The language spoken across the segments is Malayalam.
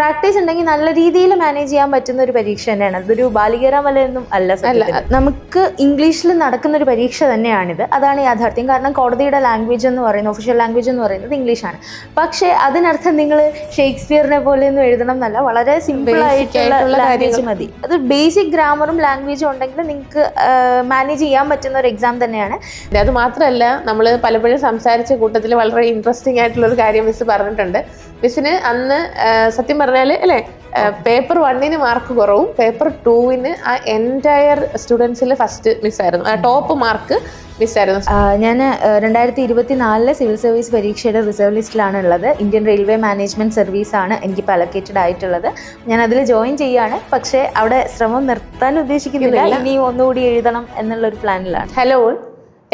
പ്രാക്ടീസ് ഉണ്ടെങ്കിൽ നല്ല രീതിയിൽ മാനേജ് ചെയ്യാൻ പറ്റുന്ന ഒരു പരീക്ഷ തന്നെയാണ്. അതൊരു ബാലികേറാമലയൊന്നും അല്ല. നമുക്ക് ഇംഗ്ലീഷിൽ നടക്കുന്ന ഒരു പരീക്ഷ തന്നെയാണിത്. അതാണ് യാഥാർത്ഥ്യം. കാരണം കോടതിയുടെ ലാംഗ്വേജ് എന്ന് പറയുന്നത്, ഒഫീഷ്യൽ ലാംഗ്വേജ് എന്ന് പറയുന്നത് ഇംഗ്ലീഷാണ്. പക്ഷേ അതിനർത്ഥം നിങ്ങൾ ഷേക്സ്പിയറിനെ പോലെയൊന്നും എഴുതണം എന്നല്ല, വളരെ സിമ്പിൾ ആയിട്ടുള്ള ലാംഗ്വേജ് മതി. അത് ബേസിക് ഗ്രാമറും ലാംഗ്വേജും ഉണ്ടെങ്കിൽ നിങ്ങൾക്ക് മാനേജ് ചെയ്യാൻ പറ്റുന്ന ഒരു എക്സാം തന്നെയാണ്. അത് മാത്രമല്ല, നമ്മൾ പലപ്പോഴും സംസാരിച്ച കൂട്ടത്തിൽ വളരെ ഇൻട്രസ്റ്റിംഗ് ആയിട്ടുള്ളൊരു കാര്യം മിസ് പറഞ്ഞിട്ടുണ്ട്. മിസ്സിന് അന്ന് സത്യം പറഞ്ഞാൽ അല്ലേ, പേപ്പർ 1 മാർക്ക് കുറവും പേപ്പർ 2 ആ എൻറ്റയർ സ്റ്റുഡൻസിൽ ഫസ്റ്റ് മിസ്സായിരുന്നു, ടോപ്പ് മാർക്ക് മിസ്സായിരുന്നു. ഞാൻ 2024 സിവിൽ സർവീസ് പരീക്ഷയുടെ റിസർവ് ലിസ്റ്റിലാണ് ഉള്ളത്. ഇന്ത്യൻ റെയിൽവേ മാനേജ്മെൻറ്റ് സർവീസാണ് എനിക്കിപ്പോൾ അലക്കേറ്റഡ് ആയിട്ടുള്ളത്. ഞാൻ അതിൽ ജോയിൻ ചെയ്യുകയാണ്. പക്ഷേ അവിടെ ശ്രമം നിർത്താൻ ഉദ്ദേശിക്കുന്നില്ല, ഇനിയും ഒന്നുകൂടി എഴുതണം എന്നുള്ളൊരു പ്ലാനിലാണ്. ഹലോ,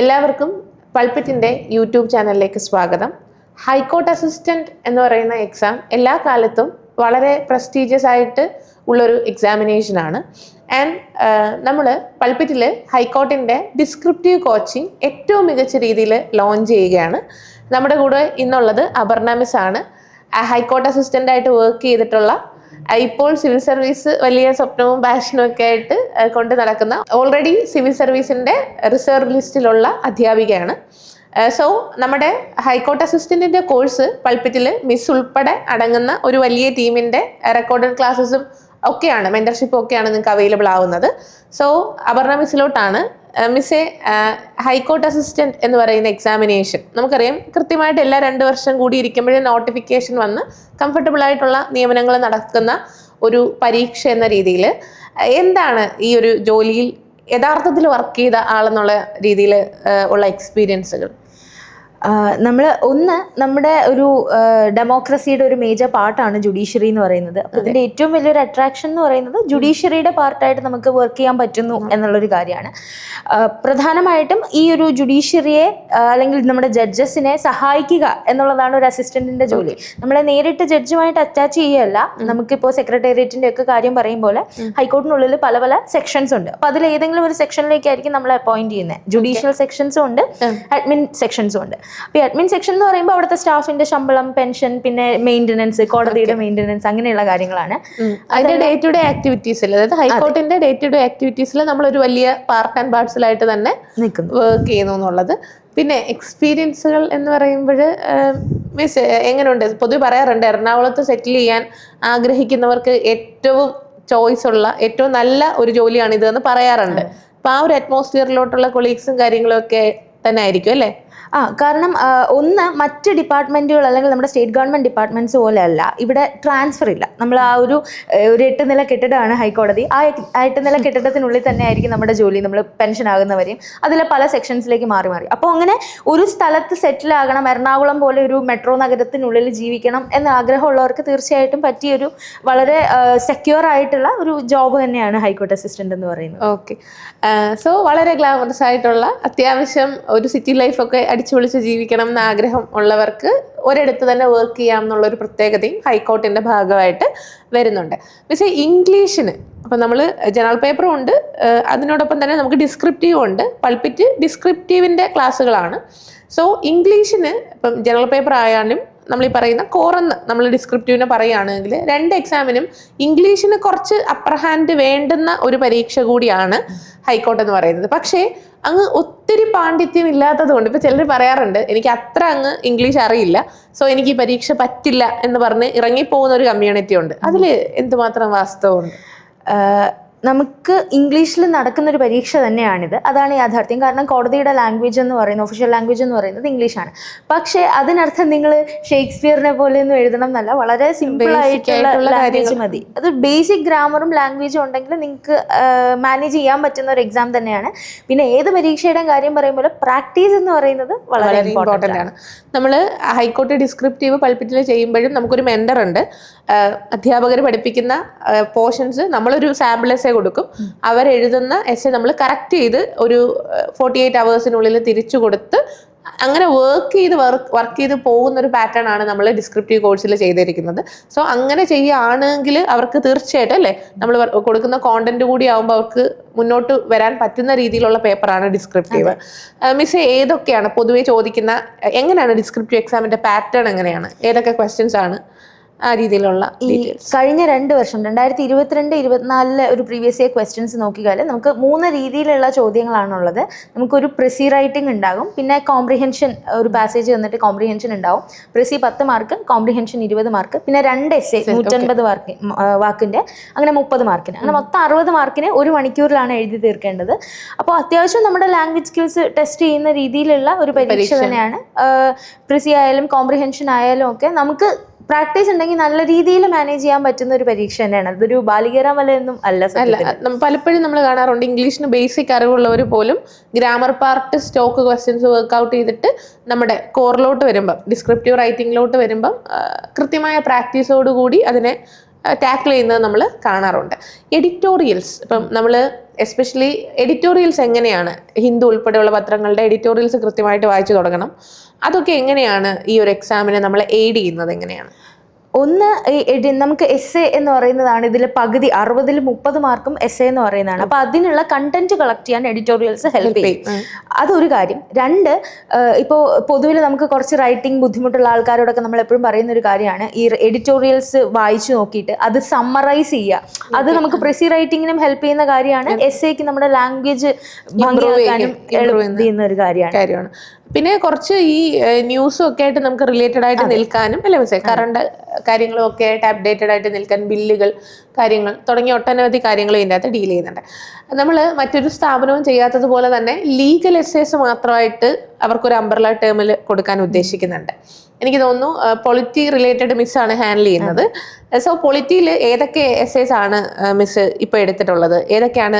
എല്ലാവർക്കും പൾപിറ്റിൻ്റെ യൂട്യൂബ് ചാനലിലേക്ക് സ്വാഗതം. ഹൈക്കോർട്ട് അസിസ്റ്റൻറ്റ് എന്ന് പറയുന്ന എക്സാം എല്ലാ കാലത്തും വളരെ പ്രസ്റ്റീജിയസ് ആയിട്ട് ഉള്ളൊരു എക്സാമിനേഷനാണ്. ആൻഡ് നമ്മൾ പൾപിറ്റിൽ ഹൈക്കോർട്ടിൻ്റെ ഡിസ്ക്രിപ്റ്റീവ് കോച്ചിങ് ഏറ്റവും മികച്ച രീതിയിൽ ലോഞ്ച് ചെയ്യുകയാണ്. നമ്മുടെ കൂടെ ഇന്നുള്ളത് അപർണ മിസ് ആണ്. ഹൈക്കോർട്ട് അസിസ്റ്റൻ്റായിട്ട് വർക്ക് ചെയ്തിട്ടുള്ള, ഇപ്പോൾ സിവിൽ സർവീസ് വലിയ സ്വപ്നവും പാഷനും ഒക്കെ ആയിട്ട് കൊണ്ട് നടക്കുന്ന, ഓൾറെഡി സിവിൽ സർവീസിൻ്റെ റിസർവ് ലിസ്റ്റിലുള്ള അധ്യാപികയാണ്. സോ നമ്മുടെ ഹൈക്കോർട്ട് അസിസ്റ്റൻറ്റിൻ്റെ കോഴ്സ് പൾപിറ്റിൽ മിസ് ഉൾപ്പെടെ അടങ്ങുന്ന ഒരു വലിയ ടീമിൻ്റെ റെക്കോർഡഡ് ക്ലാസ്സസും ഒക്കെയാണ്, മെൻറ്റർഷിപ്പും ഒക്കെയാണ് നിങ്ങൾക്ക് അവൈലബിൾ ആവുന്നത്. സോ അപർണ മിസ്സിലോട്ടാണ്. മിസ്സേ, ഹൈക്കോർട്ട് അസിസ്റ്റൻറ്റ് എന്ന് പറയുന്ന എക്സാമിനേഷൻ നമുക്കറിയാം, കൃത്യമായിട്ട് എല്ലാ 2 വർഷം കൂടി ഇരിക്കുമ്പോഴേ നോട്ടിഫിക്കേഷൻ വന്ന് കംഫർട്ടബിൾ ആയിട്ടുള്ള നിയമനങ്ങൾ നടക്കുന്ന ഒരു പരീക്ഷ എന്ന രീതിയിൽ എന്താണ് ഈ ഒരു ജോലിയിൽ യഥാർത്ഥത്തിൽ വർക്ക് ചെയ്ത ആളെന്നുള്ള രീതിയിൽ ഉള്ള എക്സ്പീരിയൻസുകൾ? നമ്മുടെ ഒരു ഡെമോക്രസിയുടെ ഒരു മേജർ പാർട്ടാണ് ജുഡീഷ്യറി എന്ന് പറയുന്നത്. അപ്പോൾ ഇതിൻ്റെ ഏറ്റവും വലിയൊരു അട്രാക്ഷൻ എന്ന് പറയുന്നത് ജുഡീഷ്യറിയുടെ പാർട്ടായിട്ട് നമുക്ക് വർക്ക് ചെയ്യാൻ പറ്റുന്നു എന്നുള്ളൊരു കാര്യമാണ്. പ്രധാനമായിട്ടും ഈ ഒരു ജുഡീഷ്യറിയെ അല്ലെങ്കിൽ നമ്മുടെ ജഡ്ജസിനെ സഹായിക്കുക എന്നുള്ളതാണ് ഒരു അസിസ്റ്റന്റിന്റെ ജോലി. നമ്മളെ നേരിട്ട് ജഡ്ജുമായിട്ട് അറ്റാച്ച് ചെയ്യുകയല്ല. നമുക്കിപ്പോൾ സെക്രട്ടേറിയറ്റിന്റെ ഒക്കെ കാര്യം പറയും പോലെ ഹൈക്കോർട്ടിനുള്ളിൽ പല പല സെക്ഷൻസ് ഉണ്ട്. അപ്പോൾ അതിൽ ഏതെങ്കിലും ഒരു സെക്ഷനിലേക്കായിരിക്കും നമ്മളെ അപ്പോയിന്റ് ചെയ്യുന്നത്. ജുഡീഷ്യൽ സെക്ഷൻസും ഉണ്ട്, അഡ്മിൻ സെക്ഷൻസും ഉണ്ട്. അപ്പോൾ അഡ്മിൻ സെക്ഷൻ എന്ന് പറയുമ്പോൾ അവിടുത്തെ സ്റ്റാഫിന്റെ ശമ്പളം, പെൻഷൻ, പിന്നെ മെയിൻ്റനൻസ്, കോടതിയുടെ മെയിൻ്റനൻസ്, അങ്ങനെയുള്ള കാര്യങ്ങളാണ്. അതിന്റെ ഡേ ടു ഡേ ആക്ടിവിറ്റീസിൽ, അതായത് ഹൈക്കോർട്ടിന്റെ ഡേ ടു ഡേ ആക്ടിവിറ്റീസിൽ നമ്മളൊരു വലിയ പാർട്ട് ആൻഡ് പാർട്സിലായിട്ട് തന്നെ വർക്ക് ചെയ്യുന്നു എന്നുള്ളത്. പിന്നെ എക്സ്പീരിയൻസുകൾ എന്ന് പറയുമ്പോൾ മിസ് എങ്ങനെയുണ്ട്? പൊതുവെ പറയാറുണ്ട്, എറണാകുളത്ത് സെറ്റിൽ ചെയ്യാൻ ആഗ്രഹിക്കുന്നവർക്ക് ഏറ്റവും ചോയ്സ് ഉള്ള ഏറ്റവും നല്ല ഒരു ജോലിയാണ് ഇതെന്ന് പറയാറുണ്ട്. അപ്പോൾ ആ ഒരു അറ്റ്മോസ്ഫിയറിലോട്ടുള്ള കൊളീഗ്സും കാര്യങ്ങളും ഒക്കെ തന്നെ ആയിരിക്കും അല്ലേ? കാരണം മറ്റ് ഡിപ്പാർട്ട്മെൻറ്റുകൾ അല്ലെങ്കിൽ നമ്മുടെ സ്റ്റേറ്റ് ഗവൺമെൻറ് ഡിപ്പാർട്ട്മെൻറ്റ്സ് പോലെയല്ല, ഇവിടെ ട്രാൻസ്ഫർ ഇല്ല. നമ്മൾ ആ ഒരു 8 നില കെട്ടിടമാണ് ഹൈക്കോടതി. ആ 8 നില കെട്ടിടത്തിനുള്ളിൽ തന്നെ ആയിരിക്കും നമ്മുടെ ജോലി. നമ്മൾ പെൻഷൻ ആകുന്നവരെയും അതിലെ പല സെക്ഷൻസിലേക്ക് മാറി മാറി. അപ്പോൾ അങ്ങനെ ഒരു സ്ഥലത്ത് സെറ്റിൽ ആകണം, എറണാകുളം പോലെ ഒരു മെട്രോ നഗരത്തിനുള്ളിൽ ജീവിക്കണം എന്ന ആഗ്രഹമുള്ളവർക്ക് തീർച്ചയായിട്ടും പറ്റിയൊരു വളരെ സെക്യൂർ ആയിട്ടുള്ള ഒരു ജോബ് തന്നെയാണ് ഹൈക്കോർട്ട് അസിസ്റ്റൻ്റ് എന്ന് പറയുന്നത്. ഓക്കെ, സോ വളരെ ഗ്ലാമറസ് ആയിട്ടുള്ള, അത്യാവശ്യം ഒരു സിറ്റി ലൈഫൊക്കെ അടിച്ചു പൊളിച്ച് ജീവിക്കണം എന്ന ആഗ്രഹം ഉള്ളവർക്ക് ഒരിടത്ത് തന്നെ വർക്ക് ചെയ്യാം എന്നുള്ളൊരു പ്രത്യേകതയും ഹൈക്കോർട്ടിൻ്റെ ഭാഗമായിട്ട് വരുന്നുണ്ട്. പക്ഷേ ഇംഗ്ലീഷിന് അപ്പം നമ്മൾ ജനറൽ പേപ്പറും ഉണ്ട്, അതിനോടൊപ്പം തന്നെ നമുക്ക് ഡിസ്ക്രിപ്റ്റീവും ഉണ്ട്. പൾപിറ്റ് ഡിസ്ക്രിപ്റ്റീവിൻ്റെ ക്ലാസ്സുകളാണ്. സോ ഇംഗ്ലീഷിന് ഇപ്പം ജനറൽ പേപ്പർ ആയാലും നമ്മൾ ഈ പറയുന്ന കോറെന്ന് നമ്മൾ ഡിസ്ക്രിപ്റ്റീവിനെ പറയുകയാണെങ്കിൽ 2 എക്സാമിനും ഇംഗ്ലീഷിന് കുറച്ച് അപ്പർ ഹാൻഡ് വേണ്ടുന്ന ഒരു പരീക്ഷ കൂടിയാണ് ഹൈക്കോർട്ട് എന്ന് പറയുന്നത്. പക്ഷേ അങ്ങ് ഒത്തിരി പാണ്ഡിത്യം ഇല്ലാത്തത് കൊണ്ട് ഇപ്പോൾ ചിലർ പറയാറുണ്ട്, എനിക്ക് അത്ര അങ്ങ് ഇംഗ്ലീഷ് അറിയില്ല, സോ എനിക്ക് ഈ പരീക്ഷ പറ്റില്ല എന്ന് പറഞ്ഞ് ഇറങ്ങിപ്പോകുന്ന ഒരു കമ്മ്യൂണിറ്റി ഉണ്ട്. അതിൽ എന്തുമാത്രം വാസ്തവമുണ്ട്? നമുക്ക് ഇംഗ്ലീഷിൽ നടക്കുന്ന ഒരു പരീക്ഷ തന്നെയാണിത്. അതാണ് യാഥാർത്ഥ്യം. കാരണം കോടതിയുടെ ലാംഗ്വേജ് എന്ന് പറയുന്നത്, ഒഫീഷ്യൽ ലാംഗ്വേജ് എന്ന് പറയുന്നത് ഇംഗ്ലീഷാണ്. പക്ഷേ അതിനർത്ഥം നിങ്ങൾ ഷേക്സ്പിയറിനെ പോലെയൊന്നും എഴുതണം എന്നല്ല, വളരെ സിമ്പിൾ ആയിട്ടുള്ള ലാംഗ്വേജ് മതി. അത് ബേസിക് ഗ്രാമറും ലാംഗ്വേജും ഉണ്ടെങ്കിൽ നിങ്ങൾക്ക് മാനേജ് ചെയ്യാൻ പറ്റുന്ന ഒരു എക്സാം തന്നെയാണ്. പിന്നെ ഏത് പരീക്ഷയുടെയും കാര്യം പറയുമ്പോൾ പ്രാക്ടീസ് എന്ന് പറയുന്നത് വളരെ ഇമ്പോർട്ടൻ്റ് ആണ്. നമ്മൾ ഹൈക്കോർട്ട് ഡിസ്ക്രിപ്റ്റീവ് പൾപിറ്റിൽ ചെയ്യുമ്പോഴും നമുക്കൊരു മെൻറ്റർ ഉണ്ട്. അധ്യാപകർ പഠിപ്പിക്കുന്ന പോർഷൻസ് നമ്മളൊരു സാമ്പിൾ എസ്സേ കൊടുക്കും. അവരെഴുതുന്ന എസ്സേ നമ്മൾ കറക്റ്റ് ചെയ്ത് ഒരു 48 hours തിരിച്ചു കൊടുത്ത് അങ്ങനെ വർക്ക് ചെയ്ത് പോകുന്ന ഒരു പാറ്റേൺ ആണ് നമ്മൾ ഡിസ്ക്രിപ്റ്റീവ് കോഴ്സിൽ ചെയ്തിരിക്കുന്നത്. സോ അങ്ങനെ ചെയ്യുകയാണെങ്കിൽ അവർക്ക് തീർച്ചയായിട്ടും അല്ലേ, നമ്മൾ കൊടുക്കുന്ന കോണ്ടന്റ് കൂടി ആകുമ്പോൾ അവർക്ക് മുന്നോട്ട് വരാൻ പറ്റുന്ന രീതിയിലുള്ള പേപ്പറാണ് ഡിസ്ക്രിപ്റ്റീവ്. മിസ് ഏതൊക്കെയാണ് പൊതുവെ ചോദിക്കുന്ന, എങ്ങനെയാണ് ഡിസ്ക്രിപ്റ്റീവ് എക്സാമിന്റെ പാറ്റേൺ, എങ്ങനെയാണ്, ഏതൊക്കെ ക്വസ്റ്റ്യൻസ് ആണ് ആ രീതിയിലുള്ള ഈ കഴിഞ്ഞ 2 വർഷം 2022-24 ഒരു പ്രീവിയസ് ഇയർ ക്വസ്റ്റ്യൻസ് നോക്കിയാൽ നമുക്ക് 3 രീതിയിലുള്ള ചോദ്യങ്ങളാണുള്ളത്. നമുക്കൊരു പ്രിസി റൈറ്റിംഗ് ഉണ്ടാകും, പിന്നെ കോംപ്രിഹെൻഷൻ, ഒരു പാസേജ് വന്നിട്ട് കോംപ്രിഹെൻഷൻ ഉണ്ടാവും. പ്രിസി 10 മാർക്ക്, കോംപ്രിഹെൻഷൻ 20 മാർക്ക്, പിന്നെ 2 എസ്സേ 150 വാക്കിൻ്റെ, അങ്ങനെ 30 മാർക്കിന്, അങ്ങനെ മൊത്തം 60 മാർക്കിന് 1 മണിക്കൂറിലാണ് എഴുതി തീർക്കേണ്ടത്. അപ്പോൾ അത്യാവശ്യം നമ്മുടെ ലാംഗ്വേജ് സ്കിൽസ് ടെസ്റ്റ് ചെയ്യുന്ന രീതിയിലുള്ള ഒരു പരീക്ഷ തന്നെയാണ്. പ്രിസി ആയാലും കോംപ്രിഹെൻഷൻ ആയാലും ഒക്കെ നമുക്ക് പ്രാക്ടീസ് ഉണ്ടെങ്കിൽ നല്ല രീതിയിൽ മാനേജ് ചെയ്യാൻ പറ്റുന്ന ഒരു പരീക്ഷ തന്നെയാണ്. അതൊരു ബാലികേറാ മലയൊന്നും അല്ല. പലപ്പോഴും നമ്മൾ കാണാറുണ്ട് ഇംഗ്ലീഷിന് ബേസിക് അറിവുള്ളവർ പോലും grammar part stock questions workout ചെയ്തിട്ട് നമ്മുടെ കോറിലോട്ട് വരുമ്പം, ഡിസ്ക്രിപ്റ്റീവ് റൈറ്റിങ്ങിലോട്ട് വരുമ്പം കൃത്യമായ പ്രാക്ടീസോടുകൂടി അതിനെ ടാക്കിൾ ചെയ്യുന്നത് നമ്മൾ കാണാറുണ്ട്. എഡിറ്റോറിയൽസ്, ഇപ്പം നമ്മൾ എസ്പെഷ്യലി എഡിറ്റോറിയൽസ് എങ്ങനെയാണ്, ഹിന്ദു ഉൾപ്പെടെയുള്ള പത്രങ്ങളുടെ എഡിറ്റോറിയൽസ് കൃത്യമായിട്ട് വായിച്ചു തുടങ്ങണം. അതൊക്കെ എങ്ങനെയാണ് ഈ ഒരു എക്സാമിനെ നമ്മൾ എയ്ഡ് ചെയ്യുന്നത് എങ്ങനെയാണ്? ഒന്ന്, നമുക്ക് എസ്സേ എന്ന് പറയുന്നതാണ് ഇതിൽ പകുതി, 60-ൽ 30 മാർക്കും എസ്സേ എന്ന് പറയുന്നതാണ്. അപ്പോൾ അതിനുള്ള കണ്ടന്റ് കളക്ട് ചെയ്യാൻ എഡിറ്റോറിയൽസ് ഹെൽപ്പ് ചെയ്യും. അതൊരു കാര്യം. 2, ഇപ്പോൾ പൊതുവിൽ നമുക്ക് കുറച്ച് റൈറ്റിംഗ് ബുദ്ധിമുട്ടുള്ള ആൾക്കാരോടൊക്കെ നമ്മൾ എപ്പോഴും പറയുന്ന ഒരു കാര്യമാണ് ഈ എഡിറ്റോറിയൽസ് വായിച്ചു നോക്കിയിട്ട് അത് സമ്മറൈസ് ചെയ്യുക. അത് നമുക്ക് പ്രിസി റൈറ്റിങ്ങിനും ഹെൽപ്പ് ചെയ്യുന്ന കാര്യമാണ്. എസ്സേക്ക് നമ്മുടെ ലാംഗ്വേജ് ഭംഗിയാക്കാനും ചെയ്യുന്ന ഒരു കാര്യമാണ്. പിന്നെ കുറച്ച് ഈ ന്യൂസും ഒക്കെ ആയിട്ട് നമുക്ക് റിലേറ്റഡ് ആയിട്ട് നിൽക്കാനും അല്ലേ മിസ്സേ, കറണ്ട് കാര്യങ്ങളും ഒക്കെ ആയിട്ട് അപ്ഡേറ്റഡ് ആയിട്ട് നിൽക്കാൻ, ബില്ലുകൾ, കാര്യങ്ങൾ തുടങ്ങിയ ഒട്ടനവധി കാര്യങ്ങൾ ഇതിൻ്റെ അകത്ത് ഡീൽ ചെയ്യുന്നുണ്ട്. നമ്മൾ മറ്റൊരു സ്ഥാപനവും ചെയ്യാത്തതുപോലെ തന്നെ ലീഗൽ എസ്സേസ് മാത്രമായിട്ട് അവർക്കൊരു അംബ്രല ടേമിൽ കൊടുക്കാൻ ഉദ്ദേശിക്കുന്നുണ്ട്. എനിക്ക് തോന്നുന്നു പൊളിറ്റി റിലേറ്റഡ് മിസ്സാണ് ഹാൻഡിൽ ചെയ്യുന്നത്. സോ പൊളിറ്റിയിൽ ഏതൊക്കെ എസ്സേസ് ആണ് മിസ് ഇപ്പോൾ എടുത്തിട്ടുള്ളത്, ഏതൊക്കെയാണ്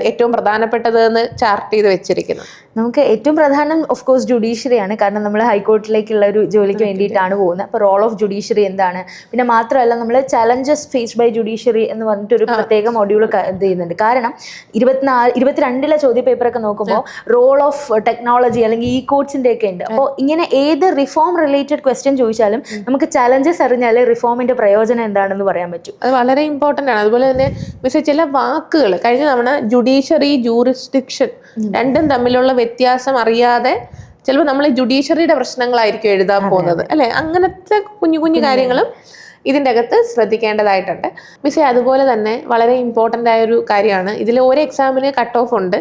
ഏറ്റവും പ്രധാനപ്പെട്ടത് എന്ന് ചാർട്ട് ചെയ്ത് വെച്ചിരിക്കുന്നത്? നമുക്ക് ഏറ്റവും പ്രധാനം ഓഫ് കോഴ്സ് ജുഡീഷ്യറിയാണ്. കാരണം നമ്മൾ ഹൈക്കോർട്ടിലേക്കുള്ള ഒരു ജോലിക്ക് വേണ്ടിയിട്ടാണ് പോകുന്നത്. അപ്പോൾ റോൾ ഓഫ് ജുഡീഷ്യറി എന്താണ്, പിന്നെ മാത്രമല്ല നമ്മൾ ചലഞ്ചസ് ഫേസ്ഡ് ബൈ ജുഡീഷ്യറി എന്ന് പറഞ്ഞിട്ടൊരു പ്രത്യേക മൊഡ്യൂൾ ഇത് ചെയ്യുന്നുണ്ട്. കാരണം 22-ലെ ചോദ്യ പേപ്പറൊക്കെ നോക്കുമ്പോൾ റോൾ ഓഫ് ടെക്നോളജി അല്ലെങ്കിൽ ഈ കോഡ്സിൻ്റെ ഒക്കെ ഉണ്ട്. അപ്പോൾ ഇങ്ങനെ ഏത് റിഫോം റിലേറ്റഡ് ക്വസ്റ്റ്യൻ ചോദിച്ചാലും നമുക്ക് ചലഞ്ചസ് അറിഞ്ഞാൽ റിഫോമിന്റെ പ്രയോജനം എന്താണെന്ന് പറയാൻ പറ്റും. അത് വളരെ ഇമ്പോർട്ടൻ്റ് ആണ്. അതുപോലെ തന്നെ മിസ് ചില വാക്കുകൾ കഴിഞ്ഞ തവണ ജുഡീഷ്യറി, ജൂറിസ്ഡിക്ഷൻ രണ്ടും തമ്മിലുള്ള വ്യത്യാസം അറിയാതെ ചിലപ്പോൾ നമ്മൾ ജുഡീഷ്യറിയുടെ പ്രശ്നങ്ങളായിരിക്കും എഴുതാൻ പോകുന്നത് അല്ലെ. അങ്ങനത്തെ കുഞ്ഞു കുഞ്ഞു കാര്യങ്ങളും ഇതിൻ്റെ അകത്ത് ശ്രദ്ധിക്കേണ്ടതായിട്ടുണ്ട് മിസ്സേ. അതുപോലെ തന്നെ വളരെ ഇമ്പോർട്ടൻ്റ് ആയൊരു കാര്യമാണ്, ഇതിൽ ഒരു എക്സാമിന് കട്ട് ഓഫ് ഉണ്ട്,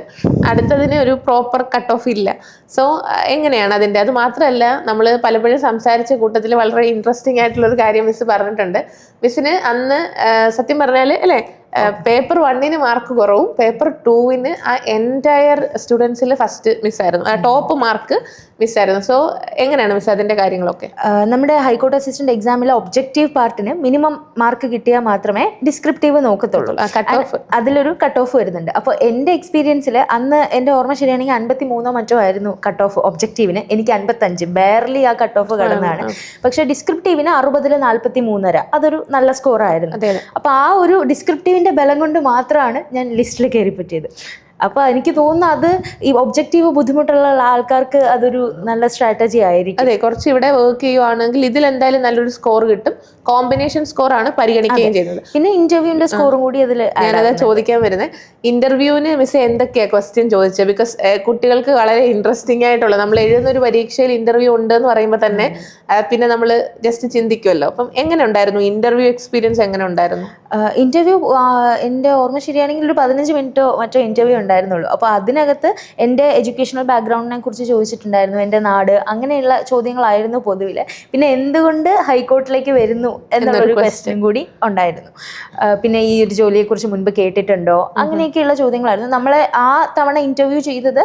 അടുത്തതിന് ഒരു പ്രോപ്പർ കട്ട് ഓഫ് ഇല്ല. സോ എങ്ങനെയാണ് അതിൻ്റെ? അത് മാത്രമല്ല, നമ്മൾ പലപ്പോഴും സംസാരിച്ച കൂട്ടത്തിൽ വളരെ ഇൻട്രസ്റ്റിംഗ് ആയിട്ടുള്ളൊരു കാര്യം മിസ് പറഞ്ഞിട്ടുണ്ട്. മിസ്സിന് അന്ന് സത്യം പറഞ്ഞാൽ അല്ലേ പേപ്പർ 1-ന് മാർക്ക് കുറവും പേപ്പർ 2-ന് ആ എൻറ്റയർ സ്റ്റുഡൻസിൽ ഫസ്റ്റ് മിസ്സായിരുന്നു, ടോപ്പ് മാർക്ക് മിസ്സായിരുന്നു. സോ എങ്ങനെയാണ് മിസ് അതിൻ്റെ കാര്യങ്ങളൊക്കെ? നമ്മുടെ ഹൈക്കോർട്ട് അസിസ്റ്റന്റ് എക്സാമിലെ ഒബ്ജക്റ്റീവ് പാർട്ടിന് മിനിമം മാർക്ക് കിട്ടിയാൽ മാത്രമേ ഡിസ്ക്രിപ്റ്റീവ് നോക്കത്തുള്ളൂ. അതിലൊരു കട്ട് ഓഫ് വരുന്നുണ്ട്. അപ്പോൾ എൻ്റെ എക്സ്പീരിയൻസിൽ അന്ന് എൻ്റെ ഓർമ്മ ശരിയാണെങ്കിൽ 53 മറ്റോ ആയിരുന്നു കട്ട് ഓഫ് ഒബ്ജക്റ്റീവിന്. എനിക്ക് 55, ബെയർലി ആ കട്ട് ഓഫ് കടന്നാണ്. പക്ഷേ ഡിസ്ക്രിപ്റ്റീവിന് 60-ൽ 43.5, അതൊരു നല്ല സ്കോർ ആയിരുന്നു. അപ്പോൾ ആ ഒരു ഡിസ്ക്രിപ്റ്റീവ് ബലം കൊണ്ട് മാത്രമാണ് ഞാൻ ലിസ്റ്റിൽ കയറി പറ്റിയത്. അപ്പോൾ എനിക്ക് തോന്നുന്നു അത് ഈ ഒബ്ജക്റ്റീവ് ബുദ്ധിമുട്ടുള്ള ആൾക്കാർക്ക് അതൊരു നല്ല സ്ട്രാറ്റജി ആയിരിക്കും. അതെ, കുറച്ച് ഇവിടെ വർക്ക് ചെയ്യുവാണെങ്കിൽ ഇതിൽ എന്തായാലും നല്ലൊരു സ്കോർ കിട്ടും. കോമ്പിനേഷൻ സ്കോർ ആണ് പരിഗണിക്കുകയും ചെയ്യുന്നത്. പിന്നെ ഇന്റർവ്യൂവിന്റെ സ്കോറും കൂടി അതിൽ ഞാനതാ ചോദിക്കാൻ വരുന്നത്. ഇന്റർവ്യൂവിന് മിസ് എന്തൊക്കെയാ ക്വസ്റ്റ്യൻ ചോദിച്ചത്? ബിക്കോസ് കുട്ടികൾക്ക് വളരെ ഇൻട്രസ്റ്റിംഗ് ആയിട്ടുള്ള, നമ്മൾ എഴുതുന്ന ഒരു പരീക്ഷയിൽ ഇന്റർവ്യൂ ഉണ്ട് എന്ന് പറയുമ്പോൾ തന്നെ പിന്നെ നമ്മൾ ജസ്റ്റ് ചിന്തിക്കുമല്ലോ. അപ്പം എങ്ങനെ ഉണ്ടായിരുന്നു ഇന്റർവ്യൂ എക്സ്പീരിയൻസ്? എങ്ങനെ ഉണ്ടായിരുന്നു ഇന്റർവ്യൂ? എൻ്റെ ഓർമ്മ ശരിയാണെങ്കിൽ ഒരു 15 മിനിറ്റോ മറ്റോ ഇന്റർവ്യൂ ഉണ്ടായിരുന്നുള്ളൂ. അപ്പോൾ അതിനകത്ത് എൻ്റെ എഡ്യൂക്കേഷണൽ ബാക്ക്ഗ്രൗണ്ടിനെ കുറിച്ച് ചോദിച്ചിട്ടുണ്ടായിരുന്നു, എൻ്റെ നാട്, അങ്ങനെയുള്ള ചോദ്യങ്ങളായിരുന്നു പൊതുവിൽ. പിന്നെ എന്തുകൊണ്ട് ഹൈക്കോർട്ടിലേക്ക് വരുന്നു എന്നുള്ളൊരു ക്വസ്റ്റ്യൻ കൂടി ഉണ്ടായിരുന്നു. പിന്നെ ഈ ഒരു ജോലിയെക്കുറിച്ച് മുൻപ് കേട്ടിട്ടുണ്ടോ, അങ്ങനെയൊക്കെയുള്ള ചോദ്യങ്ങളായിരുന്നു. നമ്മളെ ആ തവണ ഇന്റർവ്യൂ ചെയ്തത്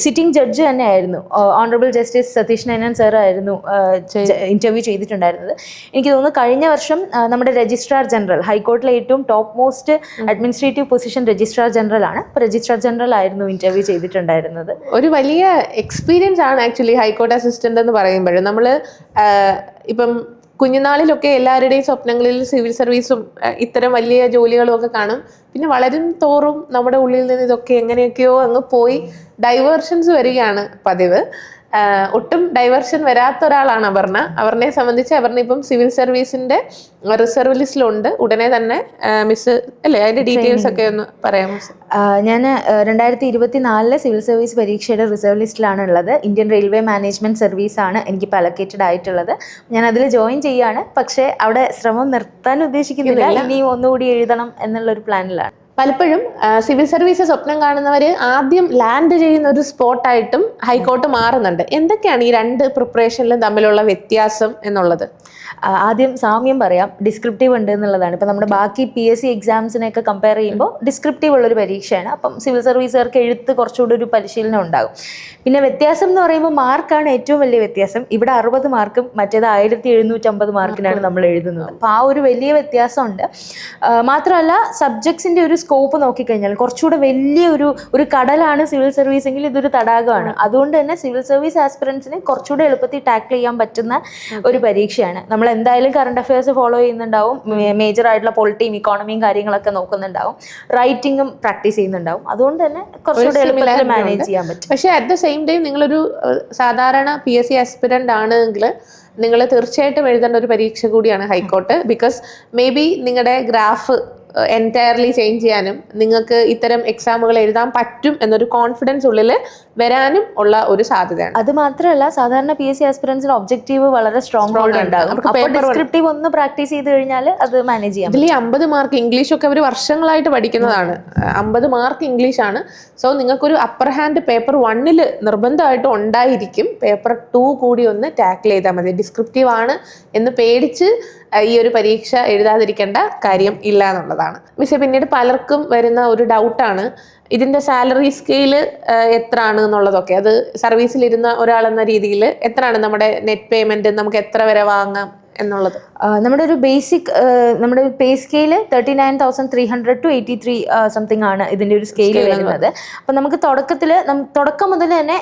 സിറ്റിംഗ് ജഡ്ജ് തന്നെയായിരുന്നു. Honourable justice Satheesh Menon sir ആയിരുന്നു ഇന്റർവ്യൂ ചെയ്തിട്ടുണ്ടായിരുന്നത്. എനിക്ക് തോന്നുന്നു കഴിഞ്ഞ വർഷം നമ്മുടെ രജിസ്ട്രാർ ജനറൽ, ഹൈക്കോർട്ടിലെ ഏറ്റവും top most administrative position registrar general ആണ്. അപ്പോൾ രജിസ്ട്രാർ ജനറൽ ആയിരുന്നു ഇന്റർവ്യൂ ചെയ്തിട്ടുണ്ടായിരുന്നത്. ഒരു വലിയ എക്സ്പീരിയൻസ് ആണ് ആക്ച്വലി ഹൈക്കോർട്ട് അസിസ്റ്റന്റ് എന്ന് പറയുമ്പോഴും. നമ്മൾ ഇപ്പം കുഞ്ഞുനാളിലൊക്കെ എല്ലാവരുടെയും സ്വപ്നങ്ങളിൽ സിവിൽ സർവീസും ഇത്തരം വലിയ ജോലികളും ഒക്കെ കാണും. പിന്നെ വളരും തോറും നമ്മുടെ ഉള്ളിൽ നിന്ന് ഇതൊക്കെ എങ്ങനെയൊക്കെയോ അങ്ങ് പോയി ഡൈവേർഷൻസ് വരികയാണ് പതിവ്. ഒട്ടും ഡൈവേർഷൻ വരാത്ത ഒരാളാണ് അപർണയെ സംബന്ധിച്ച് അപർണ ഇപ്പം സിവിൽ സർവീസിന്റെ റിസർവ് ലിസ്റ്റിലുണ്ട്. ഉടനെ തന്നെ മിസ് അല്ലേ, അതിന്റെ ഡീറ്റെയിൽസ് ഒക്കെ ഒന്ന് പറയാമോ? ഞാൻ 2024 സിവിൽ സർവീസ് പരീക്ഷയുടെ റിസർവ് ലിസ്റ്റിലാണ് ഉള്ളത്. ഇന്ത്യൻ റെയിൽവേ മാനേജ്മെന്റ് സർവീസ് ആണ് എനിക്കിപ്പോൾ അലക്കേറ്റഡ് ആയിട്ടുള്ളത്. ഞാൻ അതിൽ ജോയിൻ ചെയ്യാണ്. പക്ഷേ അവിടെ ശ്രമം നിർത്താൻ ഉദ്ദേശിക്കുന്നില്ല, ഇനിയും ഒന്നുകൂടി എഴുതണം എന്നുള്ളൊരു പ്ലാനിലാണ്. പലപ്പോഴും സിവിൽ സർവീസ് സ്വപ്നം കാണുന്നവർ ആദ്യം ലാൻഡ് ചെയ്യുന്ന ഒരു സ്പോട്ടായിട്ടും ഹൈക്കോർട്ട് മാറുന്നുണ്ട്. എന്തൊക്കെയാണ് ഈ രണ്ട് പ്രിപ്പറേഷനിലും തമ്മിലുള്ള വ്യത്യാസം എന്നുള്ളത്? ആദ്യം സാമ്യം പറയാം. ഡിസ്ക്രിപ്റ്റീവ് ഉണ്ട് എന്നുള്ളതാണ്. ഇപ്പം നമ്മുടെ ബാക്കി PSC എക്സാംസിനെയൊക്കെ കമ്പയർ ചെയ്യുമ്പോൾ ഡിസ്ക്രിപ്റ്റീവ് ഉള്ളൊരു പരീക്ഷയാണ്. അപ്പം സിവിൽ സർവീസുകാർക്ക് എഴുത്ത് കുറച്ചുകൂടി ഒരു പരിശീലനം ഉണ്ടാകും. പിന്നെ വ്യത്യാസം എന്ന് പറയുമ്പോൾ മാർക്കാണ് ഏറ്റവും വലിയ വ്യത്യാസം. ഇവിടെ 60 മാർക്കും മറ്റേത് 1750 മാർക്കിനാണ് നമ്മൾ എഴുതുന്നത്. അപ്പോൾ ആ ഒരു വലിയ വ്യത്യാസമുണ്ട്. മാത്രമല്ല സബ്ജക്ട്സിൻ്റെ ഒരു സ്കോപ്പ് നോക്കിക്കഴിഞ്ഞാൽ കുറച്ചുകൂടെ വലിയ ഒരു കടലാണ് സിവിൽ സർവീസ് എങ്കിൽ ഇതൊരു തടാകമാണ്. അതുകൊണ്ട് തന്നെ സിവിൽ സർവീസ് ആസ്പിറൻസിന് കുറച്ചുകൂടെ എളുപ്പത്തിൽ ടാക്കിൾ ചെയ്യാൻ പറ്റുന്ന ഒരു പരീക്ഷയാണ്. നമ്മൾ എന്തായാലും കറണ്ട് അഫയേഴ്സ് ഫോളോ ചെയ്യുന്നുണ്ടാവും, മേജർ ആയിട്ടുള്ള പൊളിറ്റിയും ഇക്കോണമിയും കാര്യങ്ങളൊക്കെ നോക്കുന്നുണ്ടാവും, റൈറ്റിംഗും പ്രാക്ടീസ് ചെയ്യുന്നുണ്ടാവും. അതുകൊണ്ട് തന്നെ കുറച്ചുകൂടെ എളുപ്പത്തിൽ മാനേജ് ചെയ്യാൻ പറ്റും. പക്ഷേ അറ്റ് ദ സെയിം ടൈം നിങ്ങളൊരു സാധാരണ PSC ആസ്പിറന്റ് ആണെങ്കിൽ നിങ്ങൾ തീർച്ചയായിട്ടും എഴുതേണ്ട ഒരു പരീക്ഷ കൂടിയാണ് ഹൈക്കോർട്ട്. ബിക്കോസ് മേ ബി നിങ്ങളുടെ ഗ്രാഫ് എൻറ്റയർലി ചേഞ്ച് ചെയ്യാനും നിങ്ങൾക്ക് ഇത്തരം എക്സാമുകൾ എഴുതാൻ പറ്റും എന്നൊരു കോൺഫിഡൻസ് ഉള്ളിൽ വരാനും ഉള്ള ഒരു സാധ്യതയാണ്. അത് മാത്രമല്ല സാധാരണ PSC ആസ്പിറൻസിന് ഒബ്ജക്റ്റീവ് വളരെ സ്ട്രോങ് ഉണ്ടാകും. ഡിസ്ക്രിപ്റ്റീവ് ഒന്ന് പ്രാക്ടീസ് ചെയ്ത് കഴിഞ്ഞാൽ അത് മാനേജ് ചെയ്യാം. ഇതിൽ 50 മാർക്ക് ഇംഗ്ലീഷൊക്കെ അവർ വർഷങ്ങളായിട്ട് പഠിക്കുന്നതാണ്. 50 മാർക്ക് ഇംഗ്ലീഷാണ്. സോ നിങ്ങൾക്കൊരു അപ്പർ ഹാൻഡ് പേപ്പർ 1 നിർബന്ധമായിട്ടും ഉണ്ടായിരിക്കും. പേപ്പർ 2 കൂടി ഒന്ന് ടാക്കിൾ ചെയ്താൽ മതി. ഡിസ്ക്രിപ്റ്റീവ് ആണ് എന്ന് പേടിച്ച് ഈ ഒരു പരീക്ഷ എഴുതാതിരിക്കേണ്ട കാര്യം ഇല്ല എന്നുള്ളതാണ്. മിസ്സേ, പിന്നീട് പലർക്കും വരുന്ന ഒരു ഡൗട്ടാണ് ഇതിൻ്റെ സാലറി സ്കെയില് എത്രയാണ് എന്നുള്ളതൊക്കെ. അത് സർവീസിലിരുന്ന ഒരാളെന്ന രീതിയിൽ എത്രയാണ് നമ്മുടെ നെറ്റ് പേയ്മെൻറ്റ്, നമുക്ക് എത്ര വരെ വാങ്ങാം എന്നുള്ളത്? നമ്മുടെ ഒരു ബേസിക് നമ്മുടെ പേ സ്കെയില് 39,300 to 83 സംതിങ് ആണ് ഇതിൻ്റെ ഒരു സ്കെയിൽ വരുന്നത്. അപ്പം നമുക്ക് തുടക്കം മുതൽ തന്നെ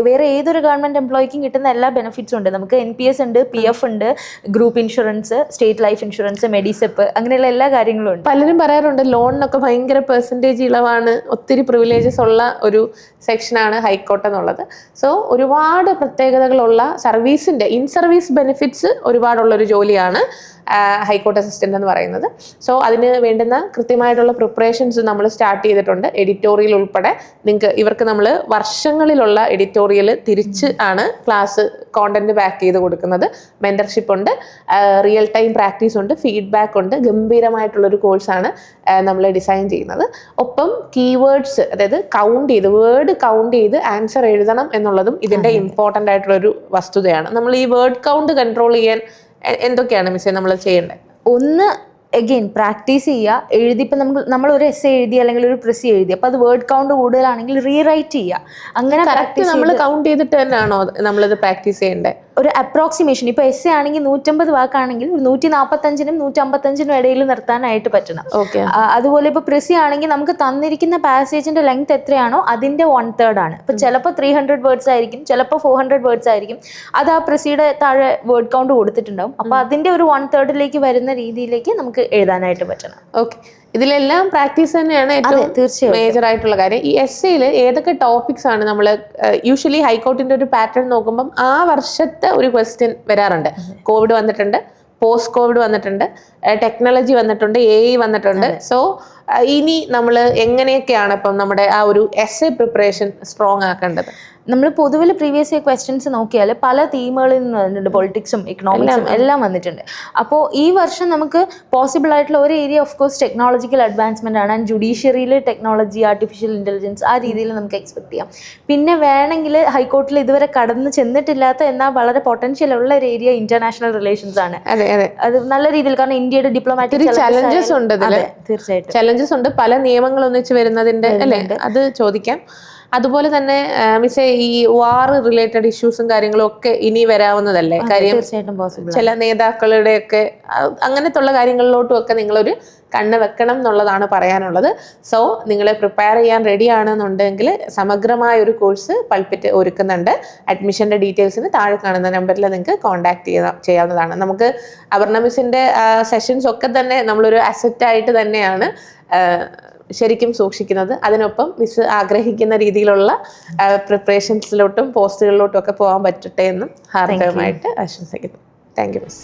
വേറെ ഏതൊരു ഗവൺമെൻറ് എംപ്ലോയിക്കും കിട്ടുന്ന എല്ലാ ബെനിഫിറ്റ്സും ഉണ്ട്. നമുക്ക് NPS ഉണ്ട്, PF ഉണ്ട്, group insurance, state life insurance, MEDISEP, അങ്ങനെയുള്ള എല്ലാ കാര്യങ്ങളും ഉണ്ട്. പലരും പറയാറുണ്ട് ലോണിനൊക്കെ ഭയങ്കര പെർസെൻറ്റേജ് ഇളവാണ്, ഒത്തിരി പ്രിവിലേജസ് ഉള്ള ഒരു സെക്ഷനാണ് ഹൈക്കോർട്ട് എന്നുള്ളത്. സോ ഒരുപാട് പ്രത്യേകതകളുള്ള സർവീസിൻ്റെ ഇൻ സർവീസ് ബെനിഫിറ്റ്സ് ഒരുപാടുള്ളൊരു ജോലിയാണ് ഹൈക്കോർട്ട് അസിസ്റ്റന്റ് എന്ന് പറയുന്നത്. സോ അതിന് വേണ്ടുന്ന കൃത്യമായിട്ടുള്ള പ്രിപ്പറേഷൻസ് നമ്മൾ സ്റ്റാർട്ട് ചെയ്തിട്ടുണ്ട്. എഡിറ്റോറിയൽ ഉൾപ്പെടെ ഇവർക്ക് നമ്മൾ വർഷങ്ങളിലുള്ള എഡിറ്റോറിയൽ തിരിച്ച് ആണ് ക്ലാസ് കോണ്ടന്റ് ബാക്ക് ചെയ്ത് കൊടുക്കുന്നത്. മെന്റർഷിപ്പ് ഉണ്ട്, റിയൽ ടൈം പ്രാക്ടീസ് ഉണ്ട്, ഫീഡ്ബാക്ക് ഉണ്ട്. ഗംഭീരമായിട്ടുള്ളൊരു കോഴ്സാണ് നമ്മൾ ഡിസൈൻ ചെയ്യുന്നത്. ഒപ്പം കീവേഡ്സ്, അതായത് വേർഡ് കൗണ്ട് ചെയ്ത് ആൻസർ എഴുതണം എന്നുള്ളതും ഇതിൻ്റെ ഇമ്പോർട്ടൻ്റ് ആയിട്ടുള്ളൊരു വസ്തുതയാണ്. നമ്മൾ ഈ വേർഡ് കൗണ്ട് കൺട്രോൾ ചെയ്യാൻ എന്തൊക്കെയാണ് മിസ്സേ നമ്മൾ ചെയ്യേണ്ടത്? ഒന്ന് അഗെയിൻ പ്രാക്ടീസ് ചെയ്യുക. ഇപ്പം നമ്മൾ ഒരു എസ്സേ എഴുതി അല്ലെങ്കിൽ ഒരു പ്രിസി എഴുതി, അപ്പോൾ അത് വേർഡ് കൗണ്ട് കൂടുതലാണെങ്കിൽ റീറൈറ്റ് ചെയ്യുക. അങ്ങനെ നമ്മൾ കൗണ്ട് ചെയ്തിട്ട് തന്നെയാണോ നമ്മളിത് പ്രാക്ടീസ് ചെയ്യേണ്ടത്? ഒരു അപ്രോക്സിമേഷൻ. ഇപ്പോൾ എസ്സേ ആണെങ്കിൽ 150 വാക്കാണെങ്കിൽ 145നും 155നും ഇടയിൽ നിർത്താനായിട്ട് പറ്റണം. അതുപോലെ ഇപ്പോൾ പ്രിസി ആണെങ്കിൽ നമുക്ക് തന്നിരിക്കുന്ന പാസേജിന്റെ ലെങ്ത് എത്രയാണോ അതിന്റെ 1/3 ആണ്. ഇപ്പൊ ചിലപ്പോൾ 300 വേർഡ്സ് ആയിരിക്കും, ചിലപ്പോൾ 400 വേർഡ്സ് ആയിരിക്കും. അത് ആ പ്രിസിയുടെ താഴെ വേർഡ് കൗണ്ട് കൊടുത്തിട്ടുണ്ടാവും. അപ്പൊ അതിന്റെ ഒരു 1/3 വരുന്ന രീതിയിലേക്ക് നമുക്ക് എഴുതാനായിട്ട് പറ്റണം. ഓക്കെ, ഇതിലെല്ലാം പ്രാക്ടീസ് തന്നെയാണ് ഏറ്റവും മേജർ ആയിട്ടുള്ള കാര്യം. ഈ എസ്സേയിൽ ഏതൊക്കെ ടോപ്പിക്സ് ആണ് നമ്മൾ യൂഷ്വലി ഹൈക്കോർട്ടിന്റെ ഒരു പാറ്റേൺ നോക്കുമ്പം ആ വർഷത്തെ ഒരു ക്വസ്റ്റ്യൻ വരാറുണ്ട്. കോവിഡ് വന്നിട്ടുണ്ട്, പോസ്റ്റ് കോവിഡ് വന്നിട്ടുണ്ട്, ടെക്നോളജി വന്നിട്ടുണ്ട്, AI വന്നിട്ടുണ്ട്. സോ ഇനി നമ്മൾ എങ്ങനെയൊക്കെയാണ് ഇപ്പം നമ്മുടെ ആ ഒരു എസ്സേ പ്രിപ്പറേഷൻ സ്ട്രോങ് ആക്കേണ്ടത്? നമ്മൾ പൊതുവിൽ പ്രീവിയസ് ഇയർ ക്വസ്റ്റ്യൻസ് നോക്കിയാൽ പല തീമുകളിൽ നിന്ന് വന്നിട്ടുണ്ട്. പൊളിറ്റിക്സും ഇക്കണോമിക്സും എല്ലാം വന്നിട്ടുണ്ട്. അപ്പോൾ ഈ വർഷം നമുക്ക് പോസിബിൾ ആയിട്ടുള്ള ഒരു area of course technological advancement ആണ്. ആൻഡ് ജുഡീഷ്യറിയിൽ ടെക്നോളജി, ആർട്ടിഫിഷ്യൽ ഇന്റലിജൻസ്, ആ രീതിയിൽ നമുക്ക് എക്സ്പെക്ട് ചെയ്യാം. പിന്നെ വേണമെങ്കിൽ ഹൈക്കോർട്ടിൽ ഇതുവരെ കടന്ന് ചെന്നിട്ടില്ലാത്ത എന്നാൽ വളരെ പൊട്ടൻഷ്യൽ ഉള്ള ഒരു ഏരിയ ഇന്റർനാഷണൽ റിലേഷൻസ് ആണ്. അത് നല്ല രീതിയിൽ, കാരണം ഇന്ത്യയുടെ ഡിപ്ലോമാറ്റിക് ചലഞ്ചസ് ഉണ്ട്. തീർച്ചയായിട്ടും ചലഞ്ചസ് ഉണ്ട്, പല നിയമങ്ങൾ ഒന്നിച്ച് വരുന്നതിന്റെ അല്ലേ, അത് ചോദിക്കാം. അതുപോലെ തന്നെ മിസ്സേ, ഈ വാർ റിലേറ്റഡ് ഇഷ്യൂസും കാര്യങ്ങളും ഒക്കെ ഇനി വരാവുന്നതല്ലേ? കാര്യം ചില നേതാക്കളുടെയൊക്കെ അങ്ങനത്തുള്ള കാര്യങ്ങളിലോട്ടും ഒക്കെ നിങ്ങളൊരു കണ്ണ് വെക്കണം എന്നുള്ളതാണ് പറയാനുള്ളത്. സോ നിങ്ങൾ പ്രിപ്പയർ ചെയ്യാൻ റെഡി ആണെന്നുണ്ടെങ്കിൽ സമഗ്രമായ ഒരു കോഴ്സ് പൾപിറ്റ് ഒരുക്കുന്നുണ്ട്. അഡ്മിഷൻ്റെ ഡീറ്റെയിൽസിന് താഴെ കാണുന്ന നമ്പറിൽ നിങ്ങൾക്ക് കോൺടാക്ട് ചെയ്യാവുന്നതാണ്. നമുക്ക് അപർണ മിസ്സിൻ്റെ സെഷൻസ് ഒക്കെ തന്നെ നമ്മളൊരു അസറ്റായിട്ട് തന്നെയാണ് ശരിക്കും സൂക്ഷിക്കുന്നത്. അതിനൊപ്പം മിസ് ആഗ്രഹിക്കുന്ന രീതിയിലുള്ള പ്രിപ്പറേഷൻസിലോട്ടും പോസ്റ്റുകളിലോട്ടും ഒക്കെ പോകാൻ പറ്റട്ടെ എന്നും ഹാർദവമായിട്ട് ആശംസിക്കുന്നു. Thank you miss.